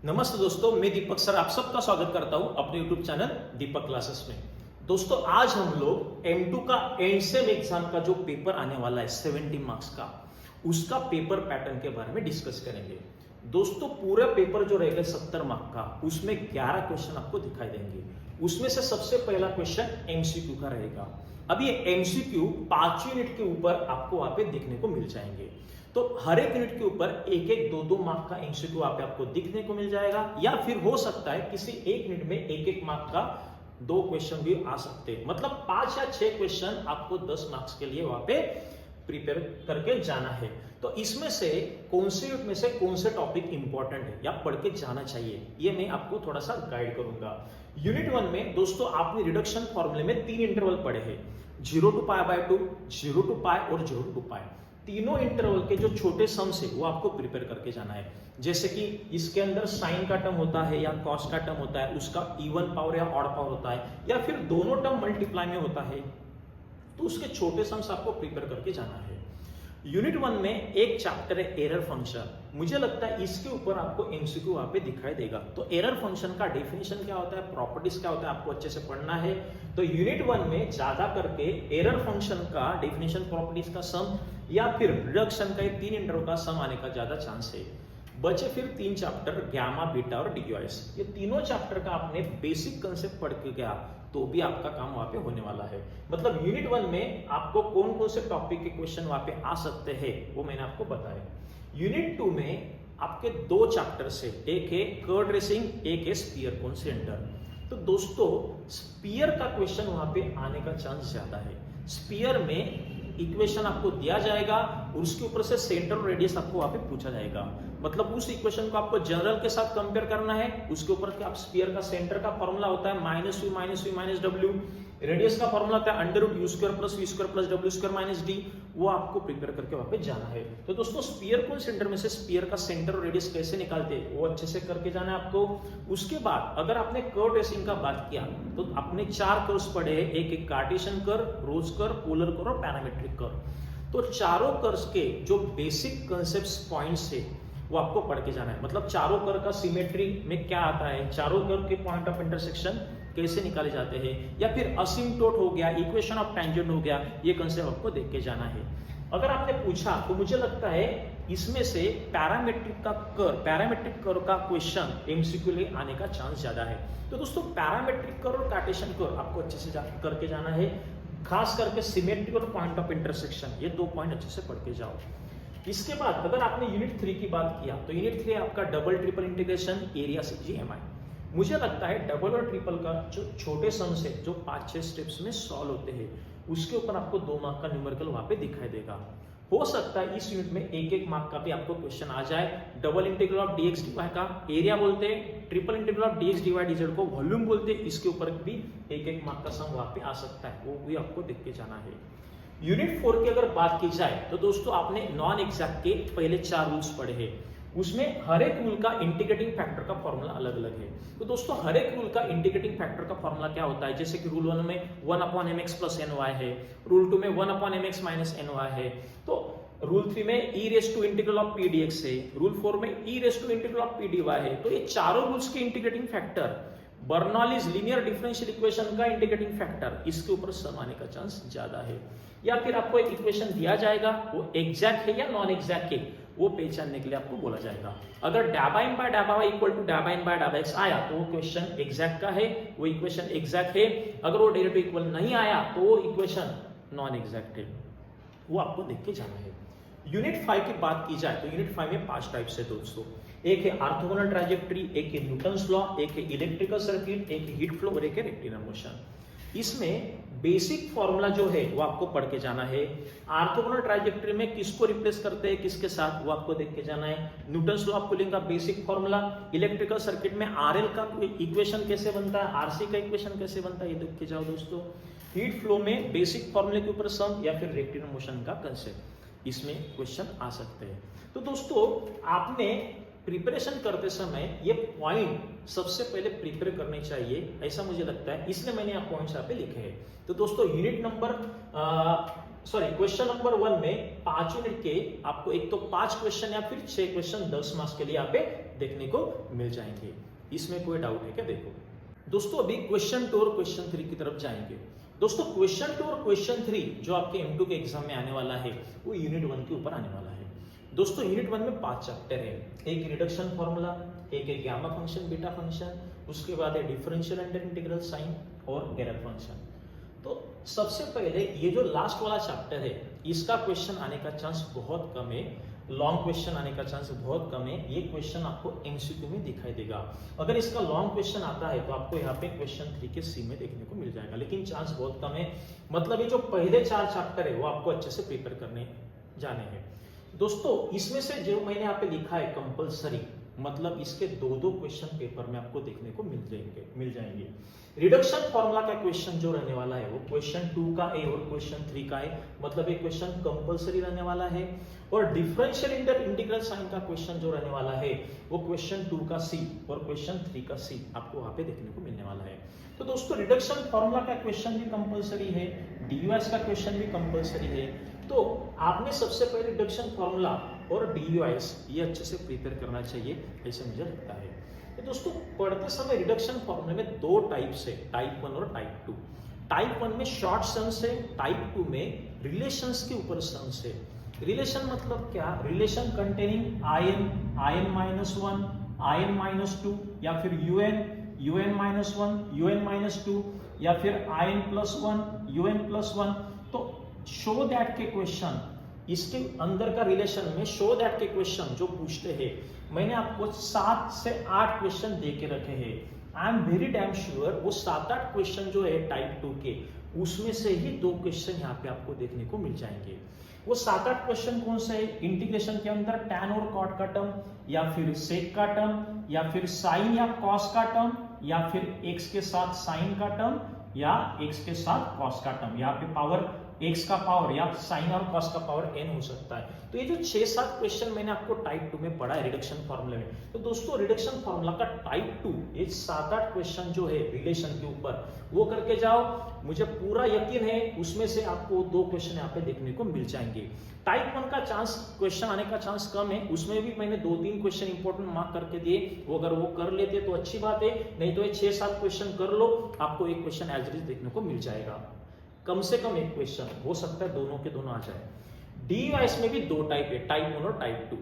नमस्ते दोस्तों, मैं दीपक सर आप सबका स्वागत करता हूं अपने YouTube चैनल दीपक क्लासेस में। दोस्तों आज हम लोग M2 का एंड सेम एग्जाम का जो पेपर आने वाला है 70 मार्क्स का, उसका पेपर पैटर्न के बारे में डिस्कस करेंगे। दोस्तों पूरा पेपर जो रहेगा 70 मार्क का, उसमें 11 क्वेश्चन आपको दिखाई देंगे। उसमें से सबसे पहला क्वेश्चन MCQ का रहेगा। अब ये MCQ 5 यूनिट के ऊपर आपको वहां पे देखने को मिल जाएंगे। तो हर एक यूनिट के ऊपर एक एक दो मार्क का MCQ वहां पे आपको दिखने को मिल जाएगा, या फिर हो सकता है किसी एक यूनिट में एक एक मार्क का 2 क्वेश्चन भी आ सकते हैं। मतलब 5 या 6 क्वेश्चन आपको 10 मार्क्स के लिए वहां पे प्रिपेयर करके जाना है। तो इसमें से कौन से यूनिट में से कौन से टॉपिक इंपॉर्टेंट है या पढ़ के जाना चाहिए, ये मैं आपको थोड़ा सा गाइड करूंगा। यूनिट 1 में दोस्तों आपने रिडक्शन फॉर्मूले में 3 इंटरवल पढ़े हैं, 0 to π/2, 0 to π और 0 to 2π। तीनों इंटरवल के जो छोटे सम्स है वो आपको प्रिपेयर करके जाना है। जैसे कि इसके अंदर साइन का टर्म होता है या कॉस का टर्म होता है, उसका इवन पावर या ऑड पावर होता है, या फिर दोनों टर्म मल्टीप्लाई में होता है, तो उसके छोटे सम्स आपको प्रिपेयर करके जाना है। यूनिट 1 में एक चैप्टर है एरर फंक्शन। मुझे लगता है इसके ऊपर आपको MCQ वहां पे दिखाई देगा। तो एरर फंक्शन का डेफिनेशन क्या होता है, प्रॉपर्टीज क्या होता है, आपको अच्छे से पढ़ना है। तो यूनिट 1 में ज्यादा करके एरर फंक्शन का डेफिनेशन, प्रॉपर्टीज का सम या फिर रिडक्शन का 3 इंटरवल का सम आने का ज्यादा चांस है। बचे फिर 3 चैप्टर गामा, बीटा और DQS। ये तीनों चैप्टर का आपने बेसिक कंसेप्ट पढ़ के गया तो भी आपका काम वहां पे होने वाला है। मतलब यूनिट 1 में आपको कौन कौन से टॉपिक के क्वेश्चन वहां पे आ सकते हैं वो मैंने आपको बताया। यूनिट 2 में आपके 2 चैप्टर्स है, एक है कर्व ट्रेसिंग, एक है स्फीयर कॉन्सेंटर। तो दोस्तों स्फीयर का क्वेश्चन वहां पे आने का चांस ज्यादा है। स्फीयर में इक्वेशन आपको दिया जाएगा और उसके ऊपर से सेंटर और रेडियस आपको वहां पे पूछा जाएगा। मतलब उस इक्वेशन को आपको जनरल के साथ कंपेयर करना है। उसके ऊपर क्या, आप स्फीयर का सेंटर का फॉर्मूला होता है -v - w, रेडियस का फॉर्मूला होता है √u² + v² + w² - d। वो आपको प्रिपेयर करके वहां पे जाना है। तो दोस्तों स्फीयर कौन सेंटर में से स्फीयर का सेंटर और रेडियस कैसे निकालते हैं वो अच्छे से करके जाना है आपको। उसके बाद अगर आपने कर्व ट्रेसिंग का बात किया तो आपने 4 कर्व्स पढ़े हैं, एक कार्टेशियन कर्व, रोज कर्व, पोलर कर्व और पैरामीट्रिक कर्व। तो चारों कर्व्स के जो बेसिक कंसेप्ट्स, पॉइंट्स है वो आपको पढ़ के जाना है। मतलब चारों कर्व का सिमेट्री में क्या आता है, चारों कर्व के पॉइंट ऑफ इंटरसेक्शन कैसे निकाले जाते हैं, या फिर असिम्प्टोट हो गया, इक्वेशन ऑफ टैंजेंट हो गया, ये कंसेप्ट आपको देख के जाना है। अगर आपने पूछा तो मुझे लगता है इसमें से पैरामीट्रिक कर्व का क्वेश्चन MCQ ले आने का चांस ज्यादा है। तो दोस्तों पैरामीट्रिक कर्व और कार्टेशियन कर्व आपको अच्छे से करके जाना है। खास करके सिमेट्री और पॉइंट ऑफ इंटरसेक्शन, ये 2 पॉइंट अच्छे से पढ़ के जाओ। इसके बाद अगर आपने यूनिट 3 की बात किया तो यूनिट 3 आपका डबल ट्रिपल इंटीग्रेशन, एरिया से GMI। मुझे लगता है डबल और ट्रिपल का जो छोटे सम्स है जो 5-6 स्टेप्स में सॉल्व होते हैं, उसके ऊपर आपको 2 मार्क का न्यूमेरिकल वहां पे दिखाई देगा। हो सकता है इस यूनिट में 1-1 मार्क का भी आपको क्वेश्चन आ जाए। Double integral of dx dy का एरिया बोलते हैं, triple integral of dx dy dz को वॉल्यूम बोलते हैं, इसके ऊपर भी 1-1 मार्क का सम वहां पे आ सकता है, वो भी आपको देख के जाना है। यूनिट 4 की अगर बात की जाए तो दोस्तों आपने नॉन एग्जैक्ट के पहले 4 रूल्स पढ़े हैं। उसमें हर एक रूल का इंटीग्रेटिंग फैक्टर का फॉर्मूला अलग अलग है। तो दोस्तों हर एक रूल का इंटीग्रेटिंग फैक्टर का फॉर्मूला क्या होता है, जैसे कि रूल 1 में 1/mx + ny है, रूल 2 में 1/mx - ny है, तो रूल 3 में e⁻⁻p dx है, रूल 4 में e⁻⁻p dy है। तो ये चारों रूल्स के integrating factor, Bernoulli's linear differential equation का इंटीग्रेटिंग फैक्टर, इसके ऊपर सम आने का चांस ज्यादा है। या फिर आपको एक इक्वेशन दिया जाएगा, वो एग्जैक्ट है या नॉन एग्जैक्ट है, वो पहचानने के लिए आपको बोला जाएगा। अगर ∂m/∂y = ∂m/∂x आया तो वो क्वेश्चन एग्जैक्ट का है, वो इक्वेशन एग्जैक्ट है। अगर वो डेरिवेटिव इक्वल नहीं आया तो वो इक्वेशन नॉन एग्जैक्ट है, वो आपको देख के जाना है। यूनिट 5 की बात की जाए तो यूनिट 5 में 5 टाइप्स है दोस्तों। एक है ऑर्थोगोनल ट्रैजेक्टरी, एक है न्यूटन्स लॉ, एक है इलेक्ट्रिकल सर्किट, एक है हीट फ्लो और एक है रेक्टिलिनियर मोशन। इसमें बेसिक फॉर्मूला जो है वो आपको पढ़ के जाना है। ऑर्थोगोनल ट्रैजेक्टरी में किसको रिप्लेस करते हैं किसके साथ, वो आपको देख के जाना है। न्यूटन्स लॉ ऑफ कूलिंग का बेसिक फॉर्मूला, इलेक्ट्रिकल सर्किट में RL का इक्वेशन कैसे बनता है, RC का इक्वेशन कैसे बनता है, ये देख के जाओ दोस्तों। हीट फ्लो में बेसिक फॉर्मूले के ऊपर सम या फिर रेक्टिलिनियर मोशन का कंसेप्ट, इसमें क्वेश्चन आ सकते हैं। तो दोस्तों आपने प्रिपरेशन करते समय ये पॉइंट सबसे पहले प्रिपेयर करने चाहिए, ऐसा मुझे लगता है, इसलिए मैंने आप पॉइंट्स यहाँ पे लिखे हैं। तो दोस्तों unit number sorry question number 1 में 5 यूनिट के आपको एक तो 5 क्वेश्चन या फिर 6 क्वेश्चन 10 मार्क्स के लिए यहाँ पे देखने को मिल जाएंगे। इसमें कोई डाउट है क्या? देखो दोस्तों अभी क्वेश्चन 2 और क्वेश्चन 3 की तरफ जाएंगे। दोस्तों क्वेश्चन 2 और क्वेश्चन 3 जो आपके M2 के एग्जाम में आने वाला है वो यूनिट 1 के ऊपर आने वाला है। दोस्तों यूनिट 1 में 5 चैप्टर है, एक रिडक्शन फॉर्मूला, एक है गामा फंक्शन बीटा फंक्शन, उसके बाद है डिफरेंशियल एंड इंटीग्रल साइन और एरर फंक्शन। तो सबसे पहले ये जो लास्ट वाला चैप्टर है इसका क्वेश्चन आने का चांस बहुत कम है, लॉन्ग क्वेश्चन आने का चांस बहुत कम है। ये क्वेश्चन आपको एमसीक्यू में दिखाई देगा। अगर इसका लॉन्ग क्वेश्चन आता है तो आपको यहाँ पे क्वेश्चन 3 के सी में देखने को मिल जाएगा, लेकिन चांस बहुत कम है। मतलब ये जो पहले 4 चैप्टर है वो आपको अच्छे से प्रिपेयर करने जाने हैं। दोस्तों इसमें से जो मैंने यहाँ पे लिखा है कंपल्सरी, मतलब इसके 2-2 क्वेश्चन पेपर में आपको देखने को मिल जाएंगे। रिडक्शन फॉर्मूला का क्वेश्चन जो रहने वाला है वो क्वेश्चन 2 का ए और क्वेश्चन 3 का है, मतलब एक क्वेश्चन कंपल्सरी रहने वाला है। और डिफरेंशियल इंटीग्रल साइन का क्वेश्चन जो रहने वाला है वो क्वेश्चन 2 का सी और क्वेश्चन 3 का सी आपको वहां पे देखने को मिलने वाला है। तो दोस्तों रिडक्शन फॉर्मूला का क्वेश्चन भी कंपल्सरी है, डीयूएस का क्वेश्चन भी कंपल्सरी है। तो आपने सबसे पहले रिडक्शन फॉर्मूला और डीयूएस ये अच्छे से प्रिपेयर करना चाहिए, ऐसे मुझे लगता है। तो दोस्तों पढ़ते समय रिडक्शन फॉर्मूले में 2 टाइप्स है, टाइप 1 और टाइप 2। टाइप 1 में शॉर्ट सम्स है, टाइप 2 में रिलेशंस के ऊपर सम्स है। रिलेशन मतलब क्या? Relation containing ion minus 1, ion minus 2 या फिर यूएन माइनस 1, यूएन माइनस 2 या फिर आयन प्लस 1, यूएन प्लस 1। तो शो दैट के क्वेश्चन इसके अंदर का रिलेशन में शो दैट के क्वेश्चन जो पूछते हैं, मैंने आपको 7 से 8 क्वेश्चन दे के रखे हैं। I am very damn sure वो 7-8 क्वेश्चन जो है टाइप 2 के उसमें से ही 2 क्वेश्चन यहाँ पे आपको देखने को मिल जाएंगे। वो 7-8 क्वेश्चन कौन से है? इंटीग्रेशन के अंदर टैन और कॉट का टर्म, या फिर सेक का टर्म, या फिर साइन या कॉस का टर्म, या फिर एक्स के साथ साइन का टर्म, या एक्स के साथ कॉस का टर्म। यहाँ पे पावर एक्स का पावर या साइन और कॉस का पावर एन हो सकता है। तो ये जो 6-7 क्वेश्चन मैंने आपको टाइप 2 में पढ़ा है रिडक्शन फॉर्मूले में, तो दोस्तों रिडक्शन फॉर्मूला का टाइप 2 ये 7-8 क्वेश्चन जो है रिलेशन के ऊपर वो करके जाओ, मुझे पूरा यकीन है उसमें से आपको 2 क्वेश्चन यहाँ पे देखने को मिल जाएंगे। टाइप 1 का चांस क्वेश्चन आने का चांस कम है, उसमें भी मैंने 2-3 क्वेश्चन इंपॉर्टेंट मार्क करके दिए, वो अगर वो कर लेते तो अच्छी बात है, नहीं तो ये 6-7 क्वेश्चन कर लो, आपको एक क्वेश्चन एज इट इज देखने को मिल जाएगा। कम से कम एक क्वेश्चन हो सकता है दोनों के दोनों आ जाए। डीयूएस में भी 2 टाइप है, टाइप 1 और टाइप 2।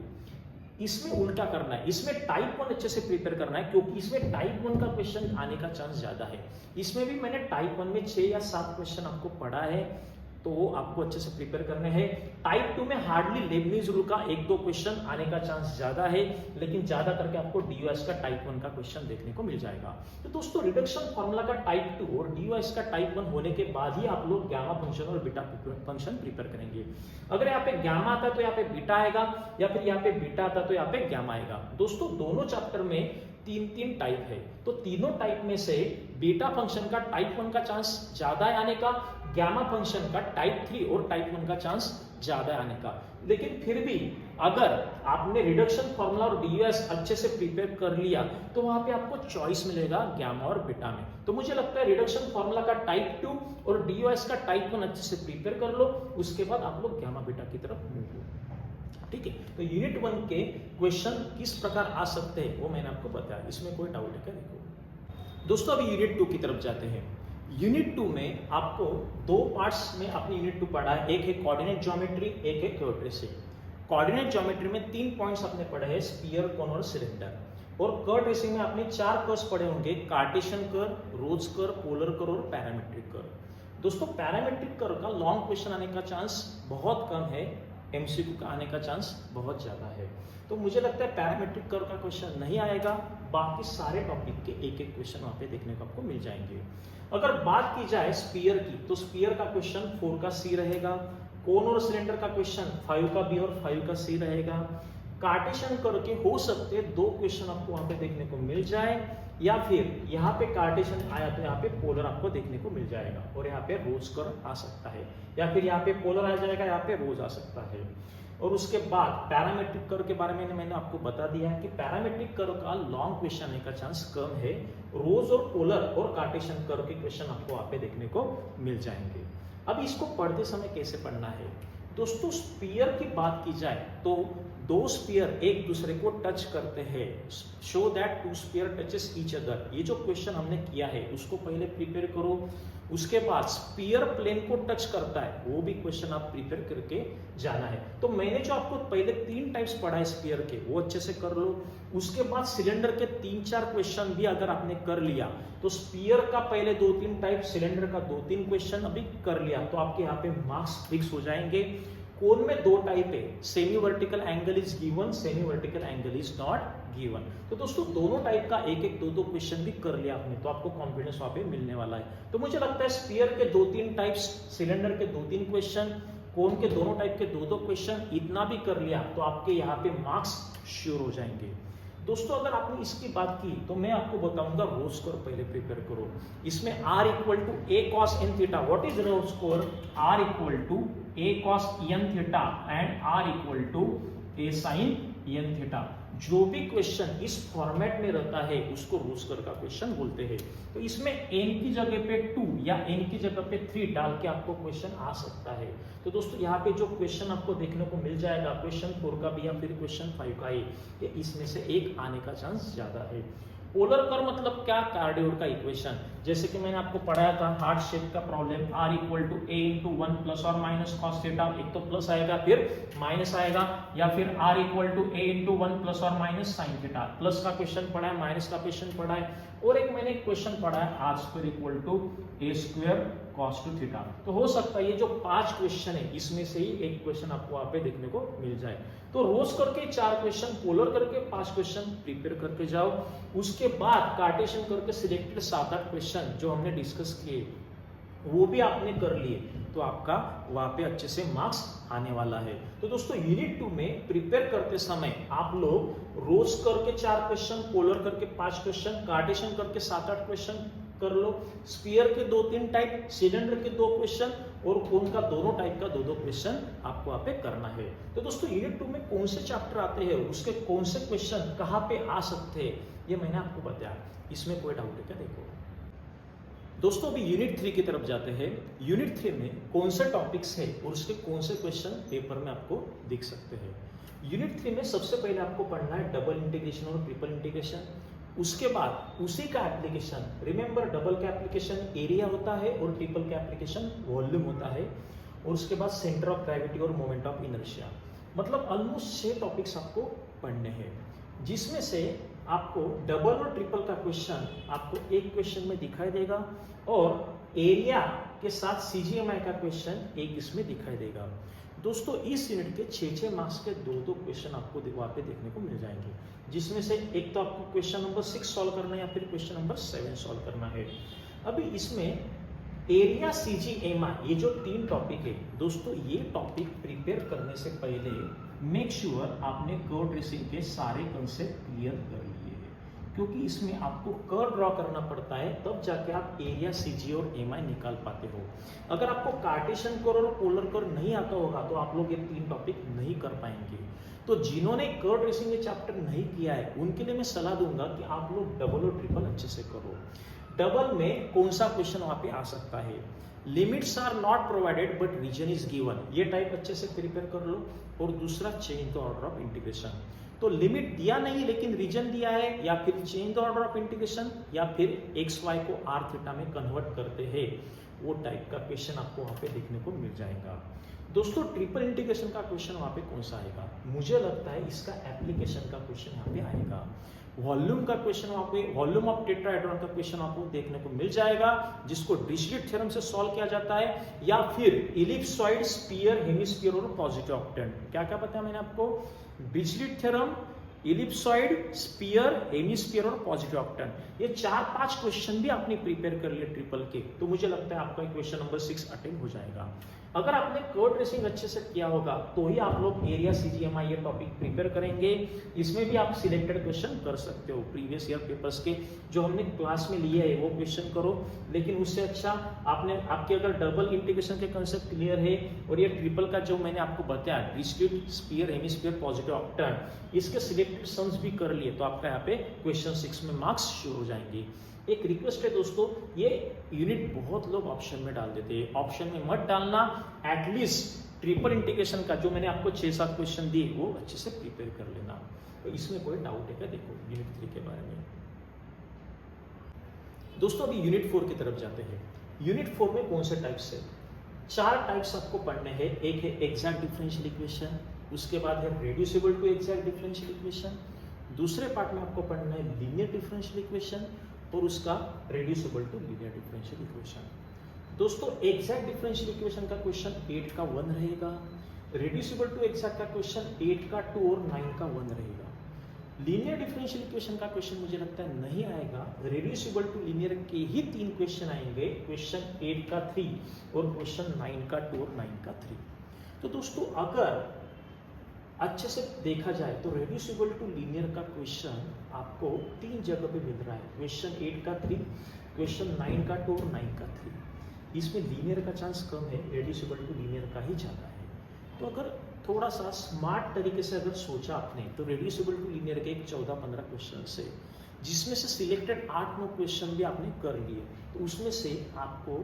इसमें उल्टा करना है, इसमें टाइप 1 अच्छे से प्रिपेयर करना है क्योंकि इसमें टाइप 1 का क्वेश्चन आने का चांस ज्यादा है। इसमें भी मैंने टाइप 1 में 6 या 7 क्वेश्चन आपको पढ़ा है, तो वो आपको अच्छे से प्रिपेयर करने हैं। टाइप 2 में हार्डली लेबनीज रूल का 1-2 क्वेश्चन आने का चांस ज्यादा है, लेकिन ज्यादा करके आपको डीयूएस का टाइप 1 का क्वेश्चन देखने को मिल जाएगा। तो दोस्तों रिडक्शन फॉर्मूला का टाइप 2 और डीयूएस का टाइप 1 होने के बाद ही आप लोग गामा फंक्शन और बीटा फंक्शन प्रिपेयर करेंगे। अगर यहाँ पे गामा आता तो यहाँ पे बीटा आएगा, या फिर यहाँ पे बीटा आता तो यहाँ पे गामा आएगा। दोस्तों दोनों चैप्टर में 3-3 टाइप है, तो तीनों टाइप में से बीटा फंक्शन का टाइप 1 का चांस ज्यादा है आने का, गामा फंक्शन का टाइप 3 और टाइप 1 का चांस ज्यादा आने का। लेकिन फिर भी अगर आपने रिडक्शन फॉर्मूला और डीयूएस अच्छे से प्रिपेयर कर लिया तो वहां पे आपको चॉइस मिलेगा गामा और बीटा में। तो मुझे लगता है रिडक्शन फॉर्मूला का टाइप 2 और डीयूएस का टाइप 1 अच्छे से प्रिपेयर कर लो, उसके बाद आप लोग गामा बीटा की तरफ मूव हो। ठीक है, तो यूनिट 1 के क्वेश्चन किस प्रकार आ सकते हैं वो मैंने आपको बताया, इसमें कोई डाउट है क्या? देखो दोस्तों अभी यूनिट 2 की तरफ जाते हैं। यूनिट 2 में आपको 2 पार्ट्स में अपनी यूनिट 2 पढ़ा है, एक है कोऑर्डिनेट ज्योमेट्री, एक है क्वाड्रेटिक। कोऑर्डिनेट ज्योमेट्री में 3 पॉइंट्स आपने पढ़े हैं, स्फीयर, कोन और सिलेंडर। और कर्व ट्रेसिंग में आपने 4 कर्व्स पढ़े होंगे, कार्टेशियन कर्व, रोज कर्व, पोलर कर्व और पैरामीट्रिक कर्व। दोस्तों पैरामीट्रिक कर्व का लॉन्ग क्वेश्चन आने का चांस बहुत कम है, एमसीक्यू का आने का चांस बहुत ज्यादा है। तो मुझे लगता है पैरामीट्रिक कर्व का क्वेश्चन नहीं आएगा, बाकी सारे टॉपिक के एक-एक क्वेश्चन वहां पे देखने को आपको मिल जाएंगे। अगर बात की जाए स्फीयर की, तो स्फीयर का क्वेश्चन 4 का सी रहेगा, कोन और सिलेंडर का क्वेश्चन 5 का बी और 5 का सी रहेगा। कार्टेशियन कर्व के हो सकते हैं 2 क्वेश्चन आपको वहां पे देखने को मिल जाए, या फिर यहाँ पे कार्टेशियन आया तो यहाँ पे पोलर आपको देखने को मिल जाएगा, और यहाँ पे रोज कर्व आ सकता है, या फिर यहाँ पे पोलर आ जाएगा, यहाँ पे रोज आ सकता है। और उसके बाद पैरामीट्रिक कर्व के बारे में मैंने आपको बता दिया है कि पैरामीट्रिक कर्व का लॉन्ग क्वेश्चन आने का चांस कम है, रोज और पोलर और कार्टेशियन कर्व के क्वेश्चन आपको वहां पे देखने को मिल जाएंगे। अब इसको पढ़ते समय कैसे पढ़ना है दोस्तों, स्पीयर की बात की जाए तो दो स्पीयर एक दूसरे को टच करते हैं, show that two sphere touches each other. ये जो क्वेश्चन हमने किया है उसको पहले प्रिपेयर करो, उसके बाद स्पीयर प्लेन को टच करता है वो भी क्वेश्चन आप प्रिपेयर करके जाना है। तो मैंने जो आपको पहले 3 टाइप्स पढ़ा है स्पीयर के वो अच्छे से कर लो, उसके बाद सिलेंडर के 3-4 क्वेश्चन भी अगर आपने कर लिया तो स्पीयर का पहले 2-3 टाइप, सिलेंडर का 2-3 क्वेश्चन अभी कर लिया तो आपके यहाँ पे मार्क्स फिक्स हो जाएंगे। कोन में 2 टाइप है, semi vertical angle is given, semi vertical angle is not given. तो दोस्तों दोनों टाइप का एक एक 2-2 क्वेश्चन भी कर लिया आपने तो आपको कॉन्फिडेंस वहां पे मिलने वाला है। तो मुझे लगता है स्पीयर के 2-3 टाइप्स, सिलेंडर के 2-3 क्वेश्चन, कोन के दोनों टाइप के 2-2 क्वेश्चन इतना भी कर लिया तो आपके यहाँ पे मार्क्स श्योर हो जाएंगे। दोस्तों अगर आपने इसकी बात की तो मैं आपको बताऊंगा रो स्कोर पहले प्रिपेयर करो। इसमें r equal to a cos n theta, what is rose curve? r equal to a cos n theta and r equal to a sin n theta. जो भी क्वेश्चन इस फॉर्मेट में रहता है उसको रो स्कोर का क्वेश्चन बोलते हैं। तो इसमें n की जगह पे 2 या n की जगह पे 3 डाल के आपको क्वेश्चन आ सकता है। तो दोस्तों यहाँ पे जो क्वेश्चन आपको देखने को मिल जाएगा क्वेश्चन 4 का भी या फिर क्वेश्चन 5 का ही, ये इसमें से एक आने का चांस ज्यादा है। पोलर कर्व मतलब क्या? कार्डियोड का इक्वेशन, जैसे कि मैंने आपको पढ़ाया था हार्ट शेप का problem, r equal to a into 1 plus और माइनस कॉस थीटा, एक तो प्लस आएगा फिर माइनस आएगा, या फिर r equal to a into 1 plus और माइनस साइन थीटा। प्लस का क्वेश्चन पढ़ा है, माइनस का क्वेश्चन पढ़ा है, और एक मैंने क्वेश्चन पढ़ा है r square equal to a square cos two theta. तो हो सकता है ये जो 5 क्वेश्चन है इसमें से ही एक क्वेश्चन आपको वहां पे देखने को मिल जाए। तो रोज करके 4 क्वेश्चन, पोलर करके 5 क्वेश्चन प्रिपेयर करके जाओ। उसके बाद कार्टेशियन करके सिलेक्टेड 7-8 क्वेश्चन जो हमने डिस्कस किए वो भी आपने कर लिए तो आपका वहां पे अच्छे से मार्क्स आने वाला है। तो दोस्तों यूनिट 2 में प्रिपेयर करते समय आप लोग रोज करके 4 क्वेश्चन, पोलर करके 5 क्वेश्चन, कार्टेशियन करके 7-8 क्वेश्चन कर लो, स्पीयर के 2-3 टाइप, सिलेंडर के 2 क्वेश्चन और कोन का दोनों टाइप का 2-2 क्वेश्चन आपको वहां पे करना है। तो दोस्तों यूनिट 2 में कौन से चैप्टर आते हैं, उसके कौन से क्वेश्चन कहाँ पे आ सकते हैं ये मैंने आपको बताया, इसमें कोई डाउट है क्या? देखो दोस्तों अभी यूनिट 3 की तरफ जाते हैं। यूनिट 3 में कौन से टॉपिक्स है और उसके कौन से क्वेश्चन पेपर में आपको दिख सकते हैं। यूनिट 3 में सबसे पहले आपको पढ़ना है डबल इंटीग्रेशन और ट्रिपल इंटीग्रेशन, उसके बाद उसी का एप्लीकेशन, रिमेंबर डबल का एप्लीकेशन एरिया होता है और ट्रिपल का एप्लीकेशन वॉल्यूम होता है, और उसके बाद सेंटर ऑफ ग्रेविटी और मोमेंट ऑफ इनर्शिया। मतलब ऑलमोस्ट 6 टॉपिक्स आपको पढ़ने हैं, जिसमें से आपको डबल और ट्रिपल का क्वेश्चन आपको एक क्वेश्चन में दिखाई देगा और एरिया के साथ सीजीएमआई का क्वेश्चन एक इसमें दिखाई देगा। दोस्तों इस यूनिट के 6-6 मार्क्स के 2-2 क्वेश्चन आपको वहां पे देखने को मिल जाएंगे, जिसमें से एक तो आपको क्वेश्चन नंबर 6 सॉल्व करना है या फिर क्वेश्चन नंबर 7 सॉल्व करना है। अभी इसमें एरिया सीजीएमआई ये जो 3 टॉपिक है दोस्तों, ये टॉपिक प्रिपेयर करने से पहले मेक श्योर आपने कर्व ट्रेसिंग के सारे कंसेप्ट क्लियर कर लिए हैं, क्योंकि इसमें आपको कर्व ड्रॉ करना पड़ता है तब जाके आप एरिया सीजी और एमआई निकाल पाते हो। अगर आपको कार्टेशियन कर्व और पोलर कर्व नहीं आता होगा तो आप लोग ये 3 टॉपिक नहीं कर पाएंगे। तो जिन्होंने कर्व ट्रेसिंग ये चैप्टर नहीं किया है उनके लिए मैं सलाह दूंगा कि आप लोग डबल और ट्रिपल अच्छे से करो। डबल में कौन सा क्वेश्चन वहां पे आ सकता है, limits are not provided but region is given, ये टाइप अच्छे से प्रिपेयर कर लो। और दूसरा change the order of integration, तो लिमिट दिया नहीं लेकिन रीजन दिया है, या फिर change the order of integration, या फिर एक्स वाई को आर थीटा में कन्वर्ट करते हैं, वो टाइप का क्वेश्चन आपको वहां पे देखने को मिल जाएगा। दोस्तों ट्रिपल इंटीग्रेशन का क्वेश्चन वहां पे कौन सा आएगा, मुझे लगता है इसका एप्लीकेशन का क्वेश्चन यहाँ पे आएगा। वॉल्यूम का क्वेश्चन वहां पे, वॉल्यूम ऑफ टेट्राहेड्रॉन का क्वेश्चन आपको देखने को मिल जाएगा, जिसको डिरिचलेट थ्योरम से सॉल्व किया जाता है, या फिर इलिप्सॉइड, स्फीयर, हेमिस्फीयर और पॉजिटिव ऑक्टेंट। क्या क्या बताया मैंने आपको, Dirichlet theorem, ellipsoid, sphere, hemisphere और पॉजिटिव ऑक्टेंट, ये 4-5 क्वेश्चन भी आपने प्रिपेयर कर लिए ट्रिपल के, तो मुझे लगता है आपका क्वेश्चन नंबर 6 अटेम्प्ट हो जाएगा। अगर आपने कर्व ट्रेसिंग अच्छे से किया होगा तो ही आप लोग एरिया सीजीएमआई ये टॉपिक प्रिपेयर करेंगे। इसमें भी आप सिलेक्टेड क्वेश्चन कर सकते हो, प्रीवियस ईयर पेपर्स के जो हमने क्लास में लिए है वो क्वेश्चन करो, लेकिन उससे अच्छा आपके अगर डबल इंटीग्रेशन के कंसेप्ट क्लियर है और ये ट्रिपल का जो मैंने आपको बताया, Dirichlet, sphere, hemisphere, positive octant, इसके सिलेक्ट सिलेक्टेड सम्स भी कर लिए तो आपका यहाँ पे क्वेश्चन 6 में मार्क्स शुरू हो जाएंगे। एक रिक्वेस्ट है दोस्तों, ये यूनिट बहुत लोग ऑप्शन में डाल देते हैं, ऑप्शन में मत डालना। एटलीस्ट ट्रिपल इंटीग्रेशन का जो मैंने आपको 6-7 क्वेश्चन दिए वो अच्छे से प्रिपेयर कर लेना। तो इसमें कोई डाउट है क्या? देखो यूनिट 3 के बारे में दोस्तों, अभी यूनिट 4 की तरफ जाते हैं। यूनिट 4 में कौन से टाइप्स है? 4 टाइप्स आपको पढ़ने हैं। एक है एग्जैक्ट डिफरेंशियल इक्वेशन, उसके बाद है reducible to exact differential equation, दूसरे पार्ट में आपको पढ़ना है लीनियर डिफरेंशियल इक्वेशन और उसका reducible to linear differential equation. दोस्तों एग्जैक्ट डिफरेंशियल इक्वेशन का क्वेश्चन 8 का 1 रहेगा, रेड्यूसिबल टू एग्जैक्ट का क्वेश्चन 8 का 2 और 9 का 1 रहेगा। लीनियर डिफरेंशियल इक्वेशन का क्वेश्चन मुझे लगता है नहीं आएगा, रेड्यूसिबल टू लीनियर के ही 3 क्वेश्चन आएंगे, क्वेश्चन 8 का 3 और क्वेश्चन 9 का 2 और 9 का 3। तो दोस्तों अगर अच्छे से देखा जाए तो रेड्यूसिबल टू लीनियर का क्वेश्चन आपको 3 जगह पे मिल रहा है, क्वेश्चन 8 का 3, क्वेश्चन 9 का 2 और 9 का 3। इसमें लीनियर का चांस कम है, रेड्यूसिबल टू लीनियर का ही ज़्यादा है। तो अगर थोड़ा सा स्मार्ट तरीके से अगर सोचा आपने तो रेड्यूसिबल टू लीनियर के एक 14-15 क्वेश्चन से, जिसमें से सिलेक्टेड 8-9 क्वेश्चन भी आपने कर लिए, तो उसमें से आपको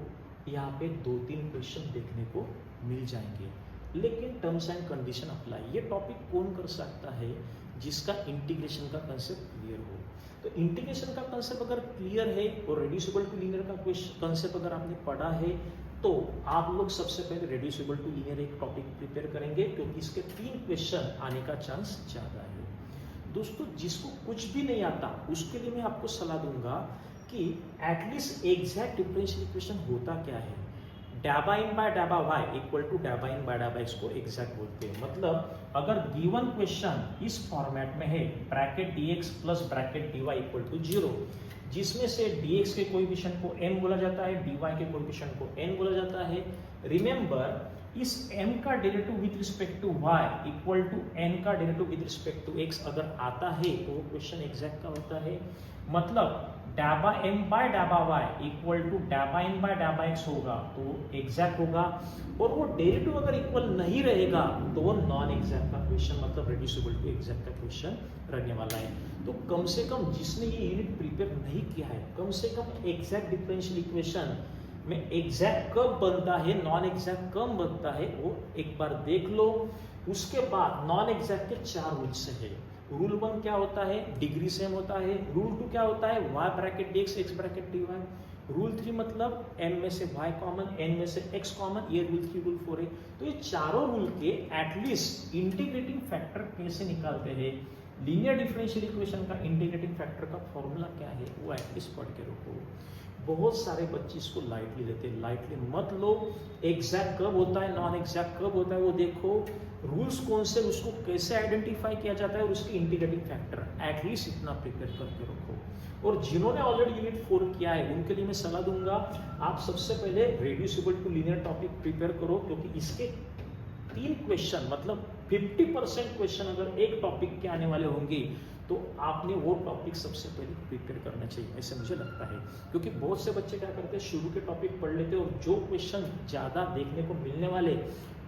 यहाँ पे 2-3 क्वेश्चन देखने को मिल जाएंगे। लेकिन टर्म्स एंड कंडीशन अप्लाई। ये टॉपिक कौन कर सकता है? जिसका इंटीग्रेशन का कंसेप्ट क्लियर हो। तो इंटीग्रेशन का कंसेप्ट अगर क्लियर है और रेड्यूसिबल टू लीनियर का कंसेप्ट अगर आपने पढ़ा है तो आप लोग सबसे पहले रेड्यूसिबल टू लीनियर एक टॉपिक प्रिपेयर करेंगे, क्योंकि इसके 3 क्वेश्चन आने का चांस ज़्यादा है। दोस्तों जिसको कुछ भी नहीं आता उसके लिए मैं आपको सलाह दूंगा कि एटलीस्ट एग्जैक्ट डिफरेंशियल इक्वेशन होता क्या है। डैबा इन बाय डैबा वाई इक्वल टू डैबा इन बाय डैबा एक्स को एग्जैक्ट बोलते हैं। मतलब अगर गिवन क्वेश्चन इस फॉर्मेट में है, bracket dx plus bracket dy equal to 0, जिसमें से dx के कोएफिशिएंट को m बोला जाता है, dy के कोएफिशिएंट को n बोला जाता है। रिमेंबर इस m का derivative with respect to y equal to n का derivative with respect to x अगर आता है तो वो क्वेश्चन एग्जैक्ट का होता है। मतलब डैबा m बाय डैबा y इक्वल टू डैबा n बाय डैबा x होगा तो एग्जैक्ट होगा, और वो डेरिवेटिव अगर इक्वल नहीं रहेगा तो वो नॉन एग्जैक्ट का क्वेश्चन, मतलब रेड्यूसिबल टू एग्जैक्ट का क्वेश्चन रहने वाला है। तो कम से कम जिसने ये यूनिट प्रिपेयर नहीं किया है, कम से कम एग्जैक्ट डिफरेंशियल इक्वेशन में एग्जैक्ट कब बनता है, नॉन एग्जैक्ट कब बनता है, वो एक बार देख लो। उसके बाद नॉन एग्जैक्ट के 4 रूल्स है। रूल 1 क्या होता है? डिग्री सेम होता है। रूल 2 क्या होता है? y bracket dx x bracket dy। Rule 3 मतलब m में से y कॉमन, n में से x कॉमन, ये रूल 3 रूल 4 है। तो ये चारों रूल के एटलीस्ट इंटीग्रेटिंग फैक्टर कैसे निकालते हैं, लीनियर डिफरेंशियल इक्वेशन का इंटीग्रेटिंग फैक्टर का फॉर्मूला क्या है, वो एटलीस्ट पढ़ के रखो। बहुत सारे बच्चे इसको लाइटली लेते हैं, लाइटली मत लो। एग्जैक्ट कब होता है, नॉन एग्जैक्ट कब होता है वो देखो, रूल्स कौन से, उसको कैसे आइडेंटिफाई किया जाता है और उसकी इंटीग्रेटिंग फैक्टर एटलीस्ट इतना प्रिपेयर करके रखो। और जिन्होंने ऑलरेडी यूनिट 4 किया है उनके लिए मैं सलाह दूंगा, आप सबसे पहले reducible to linear topic prepare करो, क्योंकि इसके 3 क्वेश्चन मतलब 50% क्वेश्चन अगर एक टॉपिक के आने वाले होंगे तो आपने वो टॉपिक सबसे पहले प्रिपेयर करना चाहिए, ऐसे मुझे लगता है। क्योंकि बहुत से बच्चे क्या करते हैं, शुरू के टॉपिक पढ़ लेते हैं और जो क्वेश्चन ज़्यादा देखने को मिलने वाले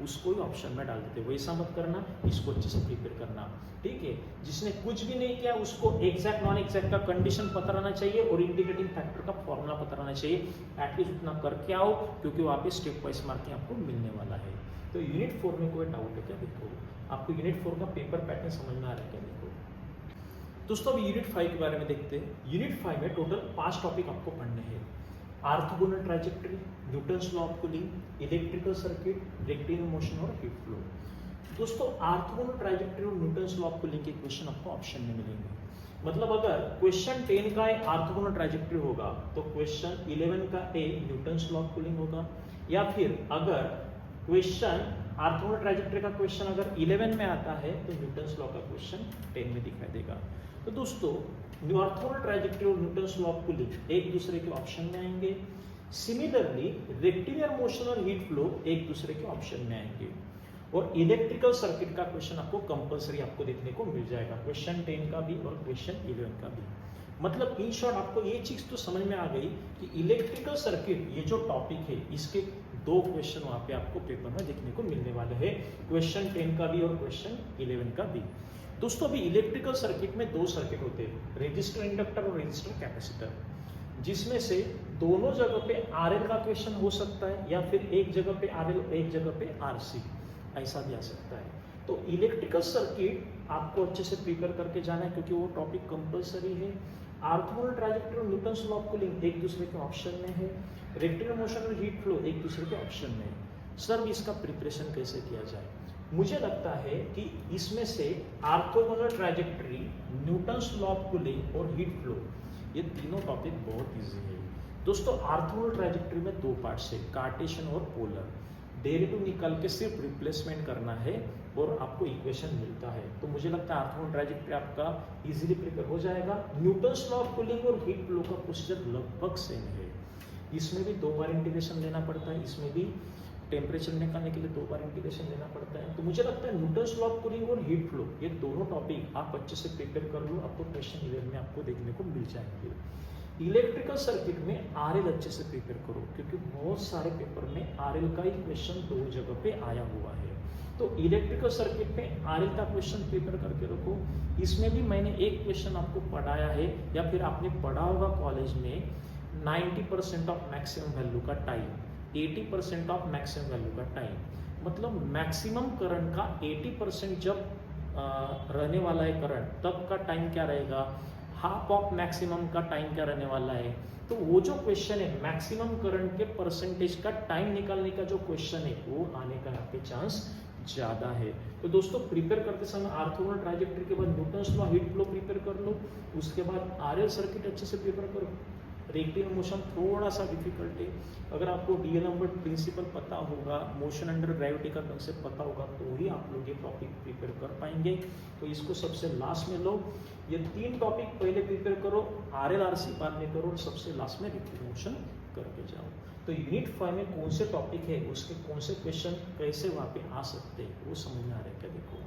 उसको ही ऑप्शन में डाल देते हैं। वैसा मत करना, इसको अच्छे से प्रिपेयर करना, ठीक है। जिसने कुछ भी नहीं किया उसको एग्जैक्ट नॉन एग्जैक्ट का कंडीशन पता रहना चाहिए और इंटीग्रेटिंग फैक्टर का फॉर्मूला पता रहना चाहिए। एटलीस्ट उतना करके आओ, क्योंकि वहाँ पे स्टेप वाइज मार्किंग आपको मिलने वाला है। तो यूनिट 4 में कोई डाउट है क्या? देखो आपको यूनिट 4 का पेपर पैटर्न समझ में आ रहा है क्या? देखो दोस्तों अभी यूनिट 5 के बारे में देखते हैं। यूनिट 5 में टोटल 5 टॉपिक आपको पढ़ने हैं। Orthogonal trajectory, Newton's law of cooling, electrical circuit, rectilinear motion और हीट फ्लो। दोस्तों ऑर्थोगोनल ट्राइजेक्टरी और न्यूटन्स लॉ ऑफ कूलिंग के क्वेश्चन आपको ऑप्शन में मिलेंगे। मतलब अगर क्वेश्चन 10 का ऑर्थोगोनल ट्राइजेक्टरी होगा तो क्वेश्चन 11 का न्यूटन्स लॉ ऑफ कूलिंग होगा, या फिर अगर क्वेश्चन ऑर्थोगोनल ट्राइजेक्टरी का क्वेश्चन अगर 11 में आता है तो न्यूटन्स लॉ का क्वेश्चन 10 में दिखाई देगा। तो दोस्तों ऑर्थोगोनल ट्राइजेक्टरी और न्यूटन्स लॉ ऑफ कूलिंग एक दूसरे के ऑप्शन में आएंगे। सिमिलरली रेक्टिलिनियर मोशन और हीट फ्लो एक दूसरे के ऑप्शन में आएंगे। और इलेक्ट्रिकल सर्किट का क्वेश्चन आपको कंपलसरी आपको देखने को मिल जाएगा, क्वेश्चन 10 का भी और क्वेश्चन 11 का भी। मतलब इन शॉर्ट आपको ये चीज तो समझ में आ गई कि इलेक्ट्रिकल सर्किट ये जो टॉपिक है इसके 2 क्वेश्चन वहां पे आपको पेपर में देखने को मिलने वाले हैं, क्वेश्चन 10 का भी और क्वेश्चन 11 का भी। दोस्तों अभी इलेक्ट्रिकल सर्किट में दो सर्किट होते हैं, रेजिस्टर इंडक्टर और रेजिस्टर कैपेसिटर, जिसमें से दोनों जगह पे आरएल का क्वेश्चन हो सकता है या फिर एक जगह पे आरएल एक जगह पे आरसी, ऐसा भी आ सकता है। तो इलेक्ट्रिकल सर्किट आपको अच्छे से प्रिपेयर करके जाना है क्योंकि वो टॉपिक कंपलसरी है। ऑर्थोगोनल ट्रांजिस्टर और न्यूटन्स लॉ ऑफ कूलिंग एक दूसरे के ऑप्शन में है, रेक्टिकुलर मोशन और हीट फ्लो एक दूसरे के ऑप्शन में है। सर इसका प्रिपरेशन कैसे किया जाए? मुझे लगता है कि इसमें से orthogonal trajectory, Newton's law of cooling और हीट फ्लो, ये तीनों टॉपिक बहुत इजी है। दोस्तों ऑर्थोगोनल ट्रांजिस्ट्री में दो पार्ट्स है, कार्टेशियन और पोलर। डेरिवेटिव निकाल के सिर्फ रिप्लेसमेंट करना है और आपको इक्वेशन मिलता है। तो मुझे लगता है ऑर्थोगोनल ट्रांजिस्ट्री आपका इजीली प्रिपेयर हो जाएगा। न्यूटन्स लॉ ऑफ कूलिंग और हीट फ्लो का प्रोसीजर लगभग सेम है। इसमें भी 2 बार इंटीग्रेशन लेना पड़ता है, इसमें भी टेम्परेचर निकालने के लिए 2 बार इंटीग्रेशन लेना पड़ता है। तो मुझे लगता है न्यूटन्स लॉ ऑफ कूलिंग और हीट फ्लो, ये दोनों टॉपिक आप अच्छे से प्रिपेयर कर लो, आपको क्वेश्चन 11 में आपको देखने को मिल जाएंगे। इलेक्ट्रिकल सर्किट में आरएल अच्छे से प्रिपेयर करो क्योंकि बहुत सारे पेपर में आरएल का ही क्वेश्चन 2 जगह पे आया हुआ है। तो इलेक्ट्रिकल सर्किट में आरएल का क्वेश्चन प्रिपेयर करके रखो। इसमें भी मैंने एक क्वेश्चन आपको पढ़ाया है या फिर आपने पढ़ा होगा कॉलेज में, 90% ऑफ मैक्सिमम वैल्यू का टाइम, 80% ऑफ मैक्सिमम वैल्यू का टाइम। मतलब मैक्सिमम करंट का 80% जब रहने वाला है करंट, तब का टाइम क्या रहेगा, हाफ ऑफ मैक्सिमम का टाइम क्या रहने वाला है। तो वो जो क्वेश्चन है मैक्सिमम करंट के परसेंटेज का टाइम निकालने का जो क्वेश्चन है वो आने का यहाँ पे चांस ज्यादा है। तो दोस्तों प्रिपेयर करते समय ऑर्थोगोनल ट्रांजिस्टर के बाद Newton's law, heat flow prepare कर लो, उसके बाद आरएल सर्किट अच्छे से प्रिपेयर करो। रेक्टिकुलर मोशन थोड़ा सा डिफिकल्ट है, अगर आपको डीएल नंबर प्रिंसिपल पता होगा, मोशन अंडर ग्रेविटी का कंसेप्ट पता होगा तो ही आप लोग ये टॉपिक प्रिपेयर कर पाएंगे। तो इसको सबसे लास्ट में लो, ये 3 टॉपिक पहले प्रिपेयर करो, आरएल आरसी बाद में करो और सबसे लास्ट में रेक्टिकुलर मोशन करके जाओ। तो यूनिट 5 में कौन से टॉपिक है, उसके कौन से क्वेश्चन कैसे वहाँ पे आ सकते हैं वो समझ में आ रहा है क्या? देखो